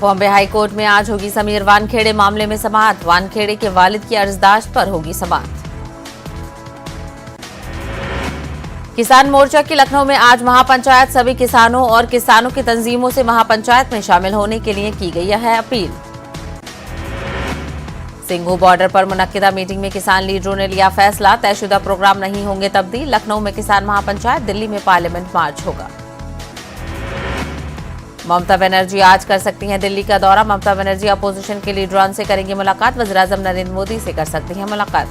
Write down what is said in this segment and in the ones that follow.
Bombay high court में आज होगी समीर वानखेड़े मामले में समाअत। वानखेड़े के वालिद की अर्जदाश्त पर होगी समाअत। किसान मोर्चा की लखनऊ में आज महापंचायत। सभी किसानों और किसानों की तंजीमों से महापंचायत में शामिल होने के लिए की गई है अपील। सिंघू बॉर्डर पर मुनक्किदा मीटिंग में किसान लीडरों ने लिया फैसला। तयशुदा प्रोग्राम नहीं होंगे तब्दील। लखनऊ में किसान महापंचायत, दिल्ली में पार्लियामेंट मार्च होगा। ममता बनर्जी आज कर सकती हैं दिल्ली का दौरा। ममता बनर्जी अपोजिशन के लीडरान से करेंगी मुलाकात। वज़ीर-ए-आज़म नरेंद्र मोदी से कर सकती हैं मुलाकात।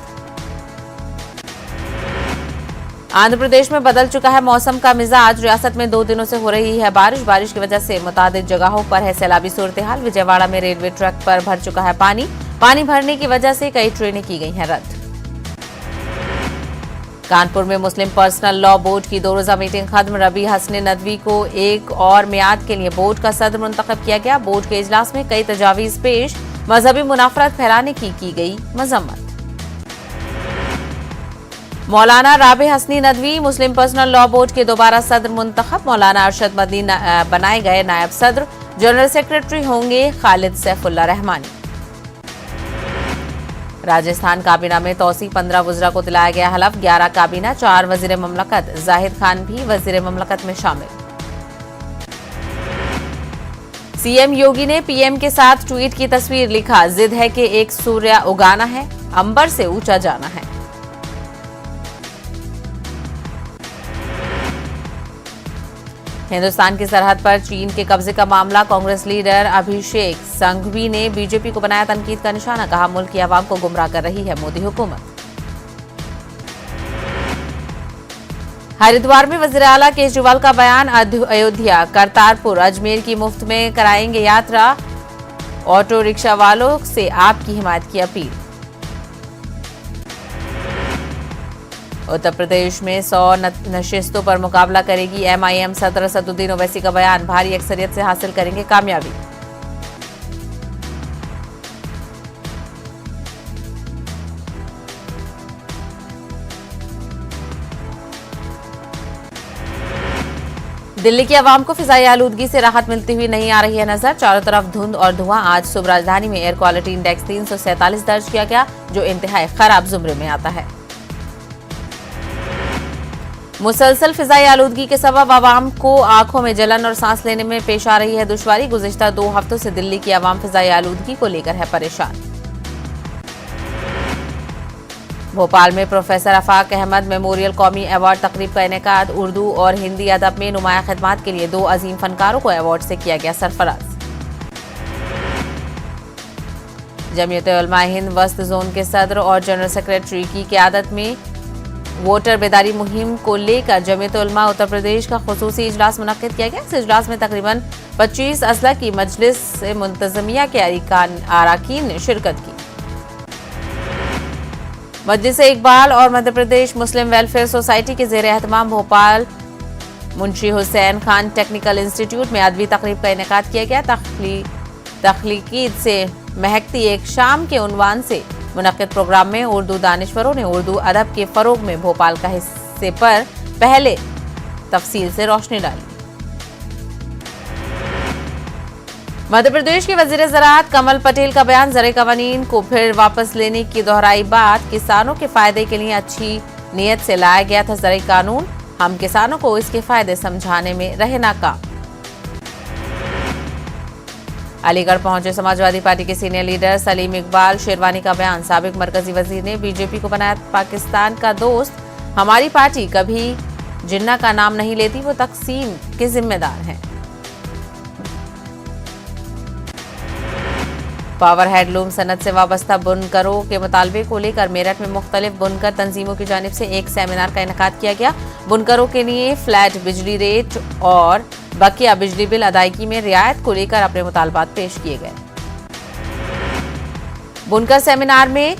आंध्र प्रदेश में बदल चुका है मौसम का मिजाज। रियासत में 2 दिनों से हो रही है बारिश। बारिश की वजह से मुतादिद जगहों पर है सैलाबी सूरत-ए-हाल। विजयवाड़ा में रेलवे ट्रैक पर भर चुका है पानी। पानी भरने की वजह से कई ट्रेनें की गई हैं रद्द। कानपुर में मुस्लिम पर्सनल लॉ बोर्ड की 2 रोजा मीटिंग खत्म। रबी हसन नदवी को एक और मियाद के लिए बोर्ड का सदर मुंतखब किया गया। बोर्ड के इजलास में कई तजावीज पेश। मजहबी मुनाफरत फैलाने की गई मजम्मत। मौलाना राबे हसनी नदवी मुस्लिम पर्सनल लॉ बोर्ड के दोबारा सदर मुंतखब। मौलाना अरशद मदनी बनाए गए नायब सदर। जनरल सेक्रेटरी होंगे खालिद सैफुल्लाह रहमानी। राजस्थान काबीना में तौसी 15 वज़रा को दिलाया गया हलफ। 11 काबीना, 4 वजीर ममलकत। जाहिद खान भी वजीर ममलकत में शामिल। सीएम योगी ने पीएम के साथ ट्वीट की तस्वीर। लिखा, जिद है कि एक सूर्य उगाना है, अंबर से ऊंचा जाना है। हिंदुस्तान की सरहद पर चीन के कब्जे का मामला। कांग्रेस लीडर अभिषेक संघवी ने बीजेपी को बनाया तनकीद का निशाना। कहा, मुल्क की आवाम को गुमराह कर रही है मोदी हुकूमत। हरिद्वार में वज़ीर आला केजरीवाल का बयान। अयोध्या, करतारपुर, अजमेर की मुफ्त में कराएंगे यात्रा। ऑटो रिक्शा वालों से आपकी हिमायत की अपील। उत्तर प्रदेश में 100 नशिस्तों पर मुकाबला करेगी एमआईएम। सदर असदुद्दीन ओवैसी का बयान। भारी अक्सरियत से हासिल करेंगे कामयाबी। दिल्ली की आवाम को फिजाई आलूदगी से राहत मिलती हुई नहीं आ रही है नजर। चारों तरफ धुंध और धुआं। आज सुबह राजधानी में एयर क्वालिटी इंडेक्स 347 दर्ज किया गया, जो इंतहाई खराब जुमरे में आता है। मुसलसल फिजाई आलूदगी के सबब आवाम को आंखों में जलन और सांस लेने में पेश आ रही है दुश्वारी। गुज़िश्ता 2 हफ्तों से दिल्ली की आवाम फिजाई आलूदगी को लेकर है परेशान। भोपाल में प्रोफेसर अफाक अहमद मेमोरियल कौमी अवार्ड तकरीब का इनेकाद। उर्दू और हिंदी अदब में नुमाया खिदमात के लिए 2 अजीम फनकारों को अवार्ड से किया गया सरफराज। जमीयत-ए-उलमा हिंद वस्त जोन के सदर और जनरल सेक्रेटरी की क़यादत में वोटर बेदारी मुहिम को लेकर जमीयत-उल-उलमा उत्तर प्रदेश का खुसूसी इजलास मुनक्किद किया गया। इस इजलास में तकरीबन 25 अजला की मजलिस से मुंतजमिया के अरकान ने शिरकत की। मजलिस इकबाल और मध्य प्रदेश मुस्लिम वेलफेयर सोसाइटी के ज़ेर एहतमाम भोपाल मुंशी हुसैन खान टेक्निकल इंस्टीट्यूट में अदबी तकरीब का इनेकाद किया गया। तख्लीकीत से महकती एक शाम के उन्वान से मुनक्किद प्रोग्राम में उर्दू दानिश्वरों ने उर्दू अदब के फरोग में भोपाल का हिस्से पर पहले तफसील से रोशनी डाली। मध्य प्रदेश के वजीर ज़राअत कमल पटेल का बयान। ज़र कवानीन को फिर वापस लेने की दोहराई बात। किसानों के फायदे के लिए अच्छी नीयत से लाया गया था ज़र कानून। हम किसानों को इसके फायदे समझाने में रहे नाकाम। अलीगढ़ पहुंचे समाजवादी पार्टी के सीनियर लीडर सलीम इकबाल शेरवानी का बयान। साबिक मरकजी वजीर ने बीजेपी को बनाया पाकिस्तान का दोस्त। हमारी पार्टी कभी जिन्ना का नाम नहीं लेती, वो तकसीम के जिम्मेदार हैं। पावर हैंडलूम सनत से वाबस्ता बुनकरों के मुतालबे को लेकर मेरठ में मुख्तलिफ बुनकर तंजीमों की जानिब से एक सेमिनार का इनेकाद किया गया। बुनकरों के लिए फ्लैट बिजली रेट और बकिया बिजली बिल अदायगी में रियायत को लेकर अपने मुतालबात पेश किए गए। बुनकर सेमिनार में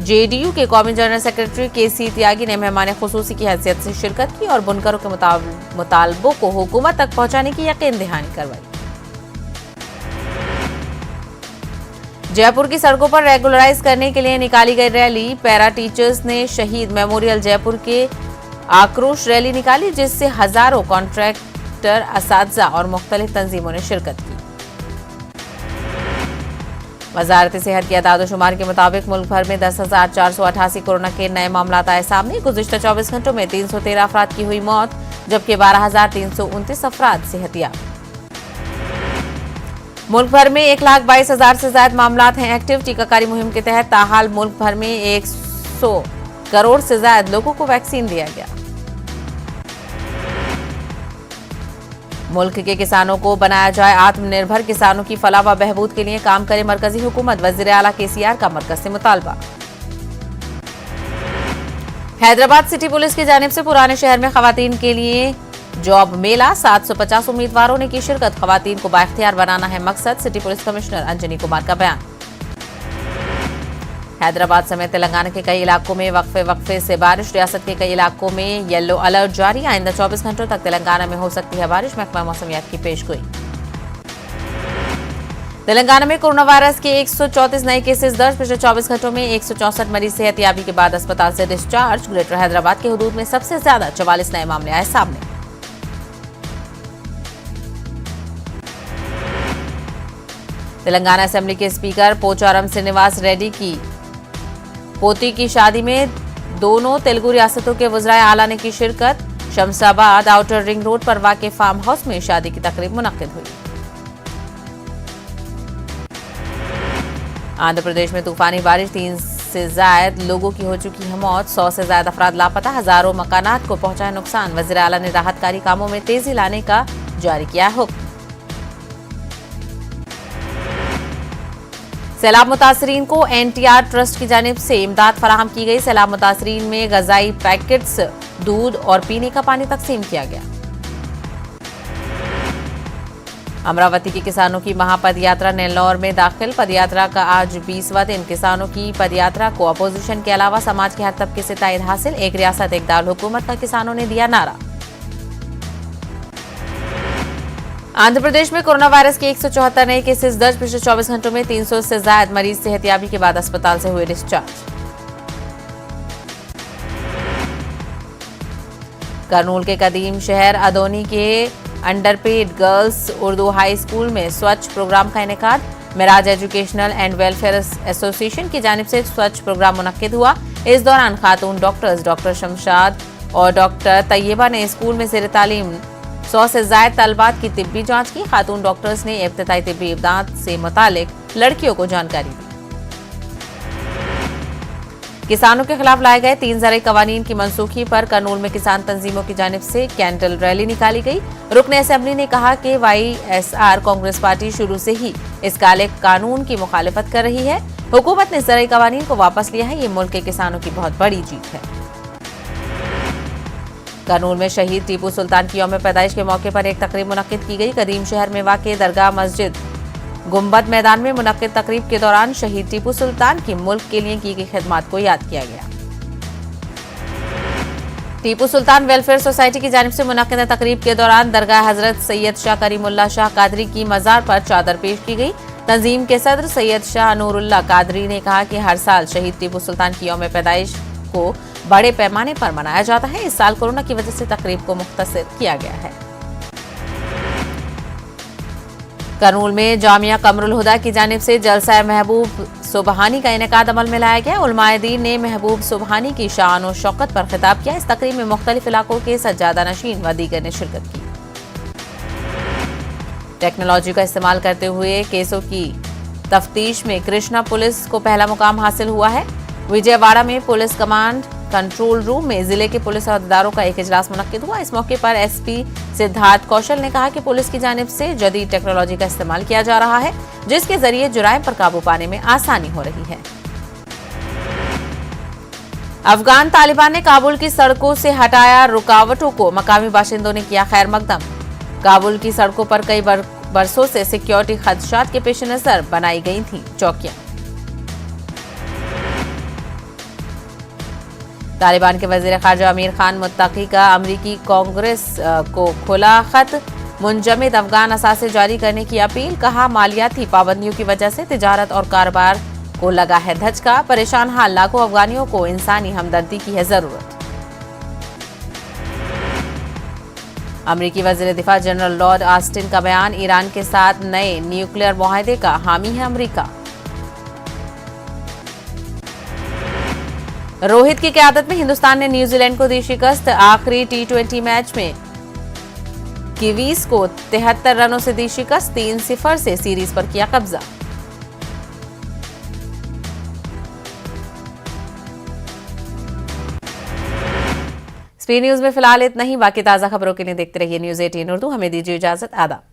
जेडीयू के कौमी जनरल सेक्रेटरी केसी त्यागी ने मेहमान खुसूसी की हैसियत से शिरकत की और बुनकरों के मुतालबों को हुकूमत तक पहुंचाने की यकीन दहानी करवाई। जयपुर की सड़कों पर रेगुलराइज करने के लिए निकाली गई रैली। पैरा टीचर्स ने शहीद मेमोरियल जयपुर के आक्रोश रैली निकाली, जिससे हजारों कॉन्ट्रैक्टर, असातिज़ा और मुख्तलिफ तंजीमों ने शिरकत की। वजारत सेहत के अदाद-ओ-शुमार के मुताबिक मुल्क भर में 10,488 कोरोना के नए मामला आए सामने। गुज़िश्ता 24 घंटों में 313 अफराद की हुई मौत, जबकि 12,329 अफराद सेहतियाब। मुल्क भर में 1,22,000 से ज्यादा मामला हैं एक्टिव। टीकाकारी मुहिम के तहत ताहाल मुल्क भर में 100 करोड़ से ज्यादा लोगों को वैक्सीन दिया गया। मुल्क के किसानों को बनाया जाए आत्मनिर्भर, किसानों की फलाह व बहबूद के लिए काम करे मरकजी हुकूमत, वज़ीर आला KCR का मरकज से मुतालबा। हैदराबाद सिटी पुलिस की जानिब से पुराने शहर में खवातीन के लिए जॉब मेला, 750 उम्मीदवारों ने की शिरकत। खवातीन को बाइख्तियार बनाना है मकसद, city police commissioner Anjani Kumar का बयान। हैदराबाद समेत तेलंगाना के कई इलाकों में वक्फे से बारिश, रियासत के कई इलाकों में येलो अलर्ट जारी। आइंदा 24 घंटों तक तेलंगाना में हो सकती है बारिश, महकमा मौसमियात की पेशगोई। तेलंगाना में कोरोना वायरस के 134 नए केसेस दर्ज। पिछले 24 घंटों में 164 मरीज सेहतियाबी के बाद अस्पताल से डिस्चार्ज। ग्रेटर हैदराबाद के हुदूद में सबसे ज्यादा 44 नए मामले आए सामने। तेलंगाना असेंबली के स्पीकर पोचारम श्रीनिवास रेड्डी की पोती की शादी में दोनों तेलुगु रियासतों के वज़राए आला ने की शिरकत। शमशाबाद आउटर रिंग रोड पर वाक़े फार्म हाउस में शादी की तकरीब मुनक्किद हुई। आंध्र प्रदेश में तूफानी बारिश, 3 से ज्यादा लोगों की हो चुकी है मौत, 100 से ज्यादा अफराद लापता, हजारों मकानात को पहुंचा है नुकसान। वज़ीर आला ने राहतकारी कामों में तेजी लाने का जारी किया हुक्म। सैलाब मुतासरीन को NTR ट्रस्ट की जानिब से इमदाद फराहम की गई। सैलाब मुतासरीन में गजाई पैकेट्स, दूध और पीने का पानी तकसीम किया गया। अमरावती के किसानों की महापदयात्रा नेल्लौर में दाखिल। पदयात्रा का आज 20वां दिन। किसानों की पदयात्रा को अपोजिशन के अलावा समाज के हर तबके से तायद हासिल। एक रियासत एक दारुल हुकूमत का किसानों ने दिया नारा। आंध्र प्रदेश में कोरोना वायरस के 174 नए केसेस दर्ज। पिछले 24 घंटों में 300 से ज्यादा मरीज सेहतियाबी के बाद अस्पताल से हुए डिस्चार्ज। करनूल के कदीम शहर अदोनी के underpaid girls Urdu high school में स्वच्छ प्रोग्राम का इनेकाद। Meraj educational and welfare association की जानिब से स्वच्छ प्रोग्राम मुनक्किद हुआ। इस दौरान खातून डॉक्टर्स डॉक्टर शमशाद और डॉक्टर तैयबा ने स्कूल में ज़ेर तालीम 100 से ज्यादा तलबात की तिब्बी जांच की। खातून डॉक्टर्स ने इब्तिदाई तिब्बी इमदाद से मुतालिक लड़कियों को जानकारी दी। किसानों के खिलाफ लाए गए 3 ज़रई कवानीन की मनसूखी पर करनूल में किसान तंजीमों की जानिब से कैंडल रैली निकाली गई। रुकने असेंबली ने कहा कि YSR कांग्रेस पार्टी शुरू से ही इस काले कानून की मुखालिफत कर रही है। हुकूमत ने ज़रई कवानीन को वापस लिया है। ये मुल्क के किसानों की बहुत बड़ी जीत है। करनूल में शहीद टीपू सुल्तान की यौम पैदाइश के मौके पर एक तकरीब मुनक्किद की गई। कदीम शहर में वाक़े दरगाह मस्जिद गुंबद मैदान में मुनक्किद तकरीब के दौरान शहीद टीपू सुल्तान की मुल्क के लिए की गई खिदमत को याद किया गया। टीपू सुल्तान वेलफेयर सोसाइटी की जानिब से मुनक्किद तकरीब के दौरान दरगाह हजरत सैयद शाह करीमुल्लाह शाह कादरी की मज़ार पर चादर पेश की गई। तंजीम के सदर सैयद शाह नूरुल्लाह कादरी ने कहा कि हर साल शहीद टीपू सुल्तान की यौम पैदाइश को बड़े पैमाने पर मनाया जाता है। इस साल कोरोना की वजह से तकरीब को मुख्तसर किया गया है। करनूल में जामिया कमरुल हुदा की जानिब से जलसा महबूब सुबहानी का इनेकाद अमल में लाया गया। उलमाए दीन ने महबूब सुबहानी की शान और शौकत पर खिताब किया। इस तकरीब में मुख्तलिफ इलाकों के सज्जादा नशीन व दीगर ने शिरकत की। टेक्नोलॉजी का इस्तेमाल करते हुए केसों की तफ्तीश में कृष्णा पुलिस को पहला मुकाम हासिल हुआ है। विजयवाड़ा में पुलिस कमांड कंट्रोल रूम में जिले के पुलिस अहदेदारों का एक इजलास मुनक्किद हुआ। इस मौके पर SP सिद्धार्थ कौशल ने कहा कि पुलिस की जानिब से जदीद टेक्नोलॉजी का इस्तेमाल किया जा रहा है, जिसके जरिए जुराइम पर काबू पाने में आसानी हो रही है। अफगान तालिबान ने काबुल की सड़कों से हटाया रुकावटों को, मकामी बाशिंदों ने किया खैर मकदम। काबुल की सड़कों पर कई बरसों से सिक्योरिटी खदशात के पेश नजर बनाई गई थी चौकियां। तालिबान के वजीर खारजा अमीर खान मुत्तकी का अमरीकी कांग्रेस को खुला खत, मुंजमद अफगान असासे जारी करने की अपील। कहा मालियाती पाबंदियों की वजह से तिजारत और कारोबार को लगा है धचका। परेशान हाल लाखों अफगानियों को इंसानी हमदर्दी की है जरूरत। अमरीकी वजीर दिफा जनरल लॉर्ड ऑस्टिन का बयान, ईरान के साथ नए न्यूक्लियर मुआहदे का हामी है अमरीका। रोहित की क़यादत में हिंदुस्तान ने न्यूजीलैंड को दी शिकस्त। आखिरी T20 मैच में कीवीज को 73 रनों से दी शिकस्त। 3-0 से सीरीज पर किया कब्जा। स्पीड न्यूज में फिलहाल इतना ही। बाकी ताजा खबरों के लिए देखते रहिए न्यूज़ 18 उर्दू। हमें दीजिए इजाजत। आदाब।